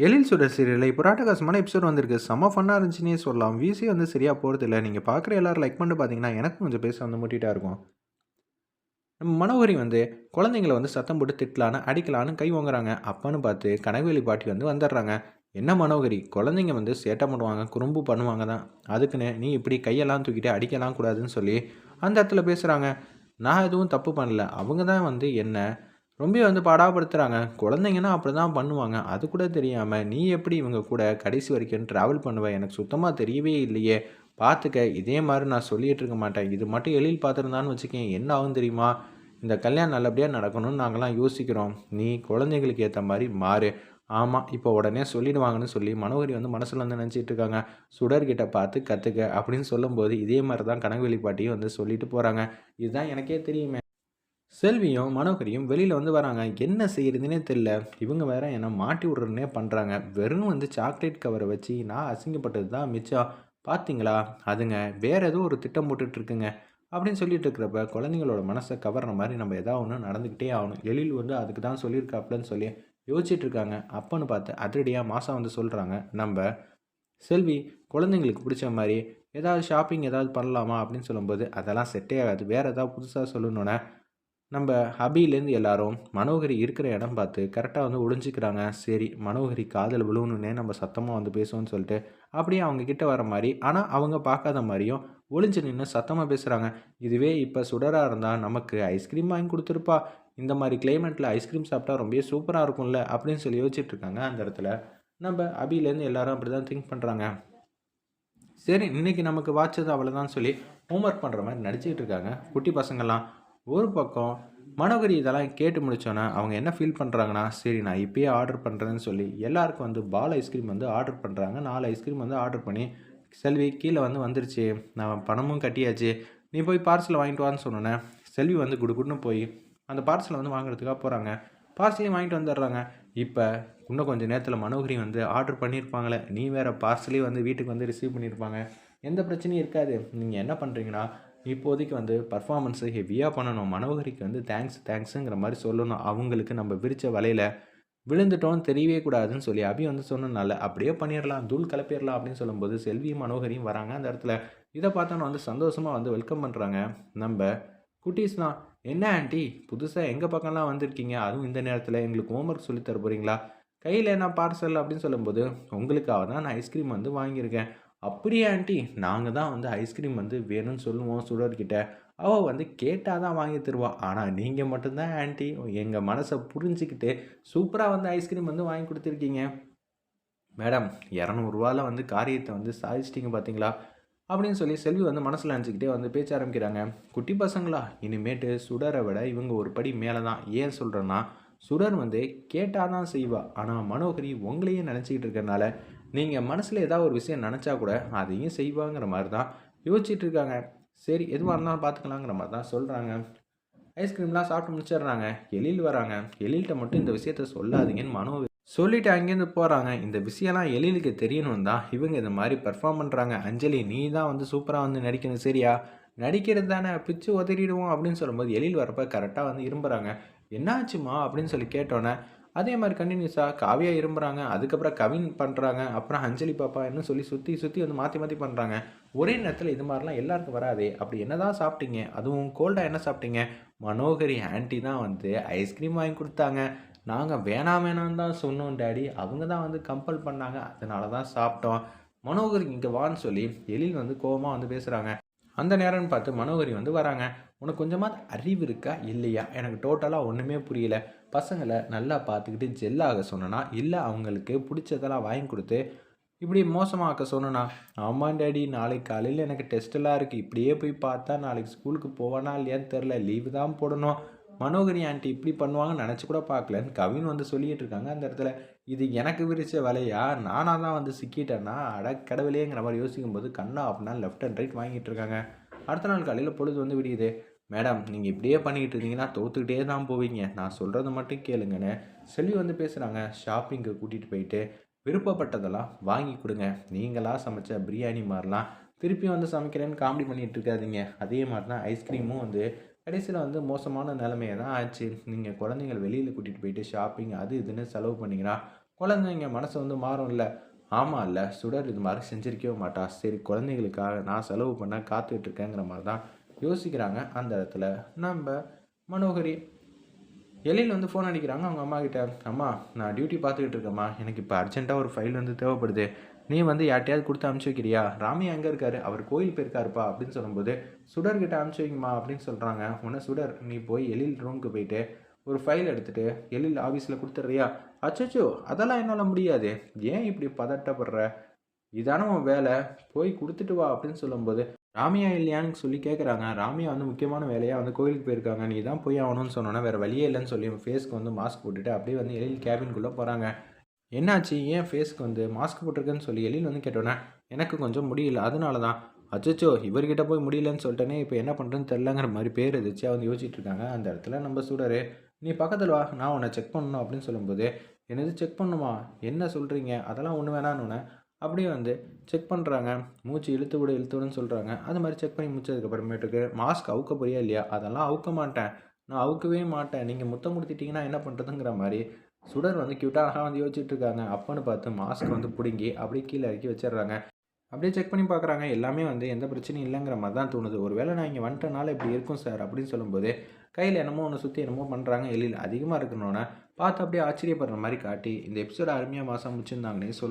எழில் சுடர் சீரியலில் இப்போ ராட்டகாசமான எபிசோட் வந்திருக்கு. செம்ம ஃபன்னாக இருந்துச்சுன்னே சொல்லலாம். விசி வந்து சரியாக போகிறதில்ல. நீங்கள் பார்க்குற எல்லாரும் லைக் பண்ணிட்டு பார்த்தீங்கன்னா எனக்கும் கொஞ்சம் பேச வந்து முட்டிகிட்டா இருக்கும். நம்ம மனோகரி வந்து குழந்தைங்கள வந்து சத்தம் போட்டு திட்டலான்னு அடிக்கலான்னு கை வாங்குறாங்க. அப்பன்னு பார்த்து கனகவேலி பாட்டி வந்து வந்துடுறாங்க. என்ன மனோகரி, குழந்தைங்க வந்து சேட்டை பண்ணுவாங்க, குறும்பு பண்ணுவாங்க தான். அதுக்குன்னு நீ இப்படி கையெல்லாம் தூக்கிட்டு அடிக்கலாம் கூடாதுன்னு சொல்லி அந்த இடத்துல பேசுகிறாங்க. நான் எதுவும் தப்பு பண்ணல. அவங்க தான் வந்து என்ன ரொம்ப வந்து பாடாப்படுத்துகிறாங்க. குழந்தைங்கன்னா அப்படி தான் பண்ணுவாங்க. அது கூட தெரியாமல் நீ எப்படி இவங்க கூட கடைசி வரைக்கும் ட்ராவல் பண்ணுவ? எனக்கு சுத்தமாக தெரியவே இல்லையே. பார்த்துக்க, இதே மாதிரி நான் சொல்லிகிட்டு இருக்க மாட்டேன். இது மட்டும் எழில் பார்த்துருந்தான்னு வச்சுக்கேன், என்ன ஆகும் தெரியுமா? இந்த கல்யாணம் நல்லபடியாக நடக்கணும்னு நாங்களாம் யோசிக்கிறோம். நீ குழந்தைங்களுக்கு ஏற்ற மாதிரி மாறு. ஆமாம், இப்போ உடனே சொல்லிடுவாங்கன்னு சொல்லி மனோகரி வந்து மனசில் வந்து நினச்சிட்டு இருக்காங்க. சுடர்கிட்ட பார்த்து கற்றுக்க அப்படின்னு சொல்லும்போது இதே மாதிரி தான் கனகவெளி பாட்டியும் வந்து சொல்லிட்டு போகிறாங்க. இதுதான் எனக்கே தெரியுமே. செல்வியும் மனோகரியும் வெளியில் வந்து வராங்க. என்ன செய்யறதுனே தெரில. இவங்க வேற என்ன மாட்டி விட்றதுனே பண்ணுறாங்க. வெறும் வந்து சாக்லேட் கவரை வச்சு நான் அசிங்கப்பட்டது தான் மிச்சம். பார்த்தீங்களா, அதுங்க வேற ஏதோ ஒரு திட்டம் போட்டுட்டு இருக்குங்க அப்படின்னு சொல்லிட்டு இருக்கிறப்ப குழந்தைங்களோட மனசை கவர்ற மாதிரி நம்ம ஏதாவது ஒன்று நடந்துக்கிட்டே ஆகணும். எழில் வந்து அதுக்கு தான் சொல்லியிருக்காப்புலன்னு சொல்லி யோசிச்சுட்டு இருக்காங்க. அப்போன்னு பார்த்து அதிரடியாக மாதம் வந்து சொல்கிறாங்க. நம்ம செல்வி குழந்தைங்களுக்கு பிடிச்ச மாதிரி ஏதாவது ஷாப்பிங் ஏதாவது பண்ணலாமா அப்படின்னு சொல்லும்போது அதெல்லாம் செட்டே ஆகாது, வேறு ஏதாவது புதுசாக சொல்லணுன்னே நம்ம ஹபிலேருந்து எல்லாரும் மனோகரி இருக்கிற இடம் பார்த்து கரெக்டாக வந்து ஒளிஞ்சிக்கிறாங்க. சரி, மனோகரி காதல் விழுவணுன்னே நம்ம சத்தமாக வந்து பேசுவோம்னு சொல்லிட்டு அப்படியே அவங்க கிட்ட வர மாதிரி, ஆனால் அவங்க பார்க்காத மாதிரியும் ஒளிஞ்சு நின்று சத்தமாக பேசுகிறாங்க. இதுவே இப்போ சுடராக இருந்தால் நமக்கு ஐஸ்கிரீம் வாங்கி கொடுத்துருப்பா. இந்த மாதிரி கிளைமேட்டில் ஐஸ்கிரீம் சாப்பிட்டா ரொம்ப சூப்பராக இருக்கும்ல அப்படின்னு சொல்லி யோசிச்சுட்டு இருக்காங்க. அந்த இடத்துல நம்ம அபிலேருந்து எல்லாரும் அப்படி தான் திங்க் பண்ணுறாங்க. சரி, இன்னைக்கு நமக்கு வாட்சது அவ்வளோதான் சொல்லி ஹோம்ஒர்க் பண்ணுற மாதிரி நடிச்சுக்கிட்டு இருக்காங்க குட்டி பசங்கள்லாம். ஒரு பக்கம் மனோகரி இதெல்லாம் கேட்டு முடித்தோன்னே அவங்க என்ன ஃபீல் பண்ணுறாங்கன்னா, சரி நான் இப்பயே ஆர்டர் பண்ணுறேன்னு சொல்லி எல்லாருக்கும் வந்து பால் ஐஸ்கிரீம் வந்து ஆர்டர் பண்ணுறாங்க. 4 ஐஸ்கிரீம் வந்து ஆர்டர் பண்ணி செல்வி கீழே வந்து வந்துருச்சு, நான் பணமும் கட்டியாச்சு, நீ போய் பார்சல் வாங்கிட்டு வான்னு சொன்னோன்னே செல்வி வந்து குடுக்குன்னு போய் அந்த பார்சலை வந்து வாங்குறதுக்காக போகிறாங்க. பார்சலையும் வாங்கிட்டு வந்துடுறாங்க. இப்போ இன்னும் கொஞ்சம் நேரத்தில் மனோகரி வந்து ஆர்டர் பண்ணியிருப்பாங்களே, நீ வேறு பார்சலே வந்து வீட்டுக்கு வந்து ரிசீவ் பண்ணியிருப்பாங்க. எந்த பிரச்சனையும் இருக்காது. நீங்கள் என்ன பண்ணுறீங்கன்னா இப்போதைக்கு வந்து பர்ஃபார்மன்ஸை ஹெவியாக பண்ணணும். மனோகரிக்கு வந்து தேங்க்ஸுங்கிற மாதிரி சொல்லணும். அவங்களுக்கு நம்ம விரித்த வலையில் விழுந்துட்டோன்னு தெரியவே கூடாதுன்னு சொல்லி அபி வந்து சொன்னனால அப்படியே பண்ணிடலாம், தூள் கிளப்பிடலாம் அப்படின்னு சொல்லும்போது செல்வியும் மனோகரியும் வராங்க. அந்த இடத்துல இதை பார்த்தோன்னு வந்து சந்தோஷமாக வந்து வெல்கம் பண்ணுறாங்க. நம்ம குட்டீஸ்லாம், என்ன ஆண்டி புதுசாக எங்கள் பக்கம்லாம் வந்திருக்கீங்க, அதுவும் இந்த நேரத்தில் எங்களுக்கு ஹோம்ஒர்க் சொல்லி தர போகிறீங்களா? கையில் என்ன பார்சல் அப்படின்னு சொல்லும்போது, உங்களுக்காக தான் நான் ஐஸ்கிரீம் வந்து வாங்கியிருக்கேன். அப்படியே ஆண்டி, நாங்கள் தான் வந்து ஐஸ்கிரீம் வந்து வேணும்னு சொல்லுவோம் சுடர்கிட்ட, அவள் வந்து கேட்டால் தான் வாங்கி தருவா. ஆனால் நீங்கள் மட்டும்தான் ஆண்டி எங்கள் மனசை புரிஞ்சுக்கிட்டு சூப்பராக வந்து ஐஸ்கிரீம் வந்து வாங்கி கொடுத்துருக்கீங்க. மேடம், 200 வந்து காரியத்தை வந்து சாதிச்சிட்டிங்க பார்த்தீங்களா அப்படின்னு சொல்லி செல்வி வந்து மனசில் நினச்சிக்கிட்டே வந்து பேச்ச ஆரம்பிக்கிறாங்க. குட்டி பசங்களா, இனிமேட்டு சுடரை விட இவங்க ஒரு படி மேலே தான். ஏன் சொல்கிறேன்னா, சுடர் வந்து கேட்டால் தான் செய்வா. ஆனால் மனோகரி உங்களையே நினச்சிக்கிட்டு இருக்கறனால நீங்கள் மனசில் ஏதாவது ஒரு விஷயம் நினச்சா கூட அதையும் செய்வாங்கிற மாதிரி தான் யோசிச்சுட்டு இருக்காங்க. சரி, எதுவாக இருந்தாலும் பார்த்துக்கலாங்கிற மாதிரி தான் சொல்கிறாங்க. ஐஸ்கிரீம்லாம் சாப்பிட்டு முடிச்சிடுறாங்க. எழில் வராங்க. எழில்கிட்ட மட்டும் இந்த விஷயத்த சொல்லாதீங்கன்னு மனோ சொல்லிட்டு அங்கேருந்து போகிறாங்க. இந்த விஷயம்லாம் எழிலுக்கு தெரியணும் தான் இவங்க இந்த மாதிரி பெர்ஃபார்ம் பண்ணுறாங்க. அஞ்சலி, நீ தான் வந்து சூப்பராக வந்து நடிக்கணும் சரியா? நடிக்கிறது தானே, பிச்சு உதறிடுவோம் அப்படின்னு சொல்லும்போது எழில் வரப்போ கரெக்டாக வந்து இரும்புறாங்க. என்னாச்சுமா அப்படின்னு சொல்லி கேட்டோன்னே அதே மாதிரி கண்டினியூஸாக காவியா இரும்புறாங்க. அதுக்கப்புறம் கவின் பண்ணுறாங்க. அப்புறம் அஞ்சலி பாப்பா என்ன சொல்லி சுற்றி சுற்றி வந்து மாற்றி மாற்றி பண்ணுறாங்க. ஒரே நேரத்தில் இது மாதிரிலாம் எல்லாருக்கும் வராதே. அப்படி என்ன தான் சாப்பிட்டீங்க? அதுவும் கோல்டாக என்ன சாப்பிட்டீங்க? மனோகரி ஆன்ட்டி தான் வந்து ஐஸ்கிரீம் வாங்கி கொடுத்தாங்க. நாங்கள் வேணாம் வேணான்னு தான் சொன்னோம் டாடி. அவங்க தான் வந்து கம்பல் பண்ணாங்க. அதனால தான் சாப்பிட்டோம். மனோகரி இங்கே வான்னு சொல்லி எழில் வந்து கோபமாக வந்து பேசுகிறாங்க. அந்த நேரம்னு பார்த்து மனோகரி வந்து வராங்க. உனக்கு கொஞ்சமாவது அறிவு இருக்கா இல்லையா? எனக்கு டோட்டலாக ஒன்றுமே புரியல. பசங்களை நல்லா பார்த்துக்கிட்டு ஜெல்லாக சொன்னனா, இல்லை அவங்களுக்கு பிடிச்சதெல்லாம் வாங்கி கொடுத்து இப்படி மோசமாக்க சொன்னனா? ஆமாம் டாடி, நாளைக்கு காலையில் எனக்கு டெஸ்ட்டெல்லாம் இருக்குது. இப்படியே போய் பார்த்தா நாளைக்கு ஸ்கூலுக்கு போவானா இல்லையான்னு தெரில, லீவு தான் போடணும். மனோகரி ஆண்டி இப்படி பண்ணுவாங்கன்னு நினச்சி கூட பார்க்கலன்னு கவின் வந்து சொல்லிகிட்டு இருக்காங்க. அந்த இடத்துல இது எனக்கு விரித்த வலையா, நானாக தான் வந்து சிக்கிட்டேன்னா அட கடவுளேங்கிற மாதிரி யோசிக்கும்போது கண்ணா அப்படின்னா லெஃப்ட் அண்ட் ரைட் வாங்கிட்டு இருக்காங்க. அடுத்த நாள் காலையில் பொழுது வந்து விடியுது. மேடம், நீங்கள் இப்படியே பண்ணிக்கிட்டு இருந்தீங்கன்னா தோத்துக்கிட்டே தான் போவீங்க, நான் சொல்கிறத மட்டும் கேளுங்கன்னு செல்வி வந்து பேசுகிறாங்க. ஷாப்பிங்க்கு கூட்டிகிட்டு போயிட்டு விருப்பப்பட்டதெல்லாம் வாங்கி கொடுங்க. நீங்களாக சமைச்ச பிரியாணி மாதிரிலாம் திருப்பி வந்து சமைக்கிறேன்னு காமெடி பண்ணிகிட்டு இருக்காதீங்க. அதே மாதிரி தான் ஐஸ்கிரீமும் வந்து கடைசியில் வந்து மோசமான நிலைமையை தான் ஆச்சு. நீங்கள் குழந்தைங்கள வெளியில் கூட்டிகிட்டு போயிட்டு ஷாப்பிங் அது இதுன்னு செலவு பண்ணிங்கன்னா குழந்தைங்க மனசு வந்து மாறும்ல. ஆமா இல்ல, சுடர் இது மாரி செஞ்சிருக்கவே மாட்டா. சரி குழந்தைகளுக்காக நான் செலவு பண்ண காத்துக்கிட்டு இருக்கேங்கிற மாரி தான் யோசிக்கிறாங்க அந்த இடத்துல நம்ப மனோகரி. எழில் வந்து ஃபோன் அடிக்கிறாங்க அவங்க அம்மாகிட்ட. "அம்மா நான் டியூட்டி பார்த்துக்கிட்டு இருக்கேம்மா. எனக்கு இப்போ அர்ஜென்ட்டா ஒரு ஃபைல் வந்து தேவைப்படுது. நீ வந்து யார்ட்டயாவது குடுத்து அனுப்பிச்சு வைக்கிறியா? ராமையா எங்க இருக்காரு? அவர் கோயில் போயிருக்காருப்பா" அப்படின்னு சொல்லும்போது, "சுடர்கிட்ட அனுப்பிச்சு வைங்கம்மா" அப்படின்னு சொல்றாங்க. உடனே சுடர், "நீ போய் எழில் ரூமுக்கு போயிட்டு ஒரு ஃபைல் எடுத்துட்டு எழில் ஆஃபீஸ்ல குடுத்துடுறியா?" "அச்சச்சோ! அதெல்லாம் என்னால முடியாது. ஏன் இப்படி பதட்டப்படுற? இதானே உன் வேலை. போய் குடுத்துட்டு வா" அப்படின்னு சொல்லும்போது, ராமியா இல்லையான்னு சொல்லி கேட்குறாங்க. ராமியா வந்து முக்கியமான வேலையா வந்து கோயிலுக்கு போயிருக்காங்க. நீ தான் போய் ஆகணும்னு சொன்னோனே, வேற வழியே இல்லன்னு சொல்லி ஃபேஸ்க்கு வந்து மாஸ்க் போட்டுட்டு அப்படியே வந்து எழில் கேபின்குள்ள போறாங்க. என்னாச்சு? ஏன் ஃபேஸ்க்கு வந்து மாஸ்க் போட்டிருக்கன்னு சொல்லி எழில் வந்து கேட்டோனே, எனக்கு கொஞ்சம் முடியல. அதனால தான். அச்சச்சோ! இவர்கிட்ட போய் முடியலன்னு சொல்லிட்டேனே, இப்போ என்ன பண்ணுறதுன்னு தெரிலங்கிற மாரி பேர் எதிர்ச்சியா வந்து யோசிச்சுட்டு இருக்காங்க. அந்த இடத்துல நம்ம சுடரு, "நீ பக்கத்துல வா. நான் உன்ன செக் பண்ணணும்" அப்படின்னு சொல்லும்போது, "என்னது செக் பண்ணணுமா? என்ன சொல்றீங்க? அதெல்லாம் ஒண்ணும் வேணான்னோனே" அப்படியே வந்து செக் பண்றாங்க. மூச்சு இழுத்து விடு, இழுத்து விடுன்னு சொல்றாங்க. அது மாரி செக் பண்ணி முடிச்சதுக்கு அப்புறமேட்டுக்கு, "மாஸ்க் அவுக்க போறியா இல்லையா?" "அதெல்லாம் அவுக்க மாட்டேன். நான் அவுக்கவே மாட்டேன். நீங்க முத்தம் குடுத்துட்டீங்கன்னா என்ன பண்றதுங்கிற" மாரி சுடர் வந்து கியூட்டா அழகா வந்து யோசிச்சுட்டு இருக்காங்க. அப்பன்னு பார்த்து மாஸ்க் வந்து புடுங்கி அப்படியே கீழ இறக்கி வச்சுடுறாங்க. அப்படியே செக் பண்ணி பார்க்குறாங்க. எல்லாமே வந்து எந்த பிரச்சனையும் இல்லங்கிற மாரி தான் தோணுது. "ஒரு வேளை நான் இங்க வந்துட்டனால இப்படி இருக்கும் சார்" அப்படின்னு சொல்லும்போது, கையில என்னமோ ஒண்ணு சுத்தி என்னமோ பண்றாங்க. எழில் அதிகமா இருக்குன்னோனே, பார்த்து அப்படியே ஆச்சரியப்படுற மாரி காட்டி, இந்த எபிசோட அருமையா மாஸா முடிச்சிருந்தாங்கன்னே சொல்லலாம்.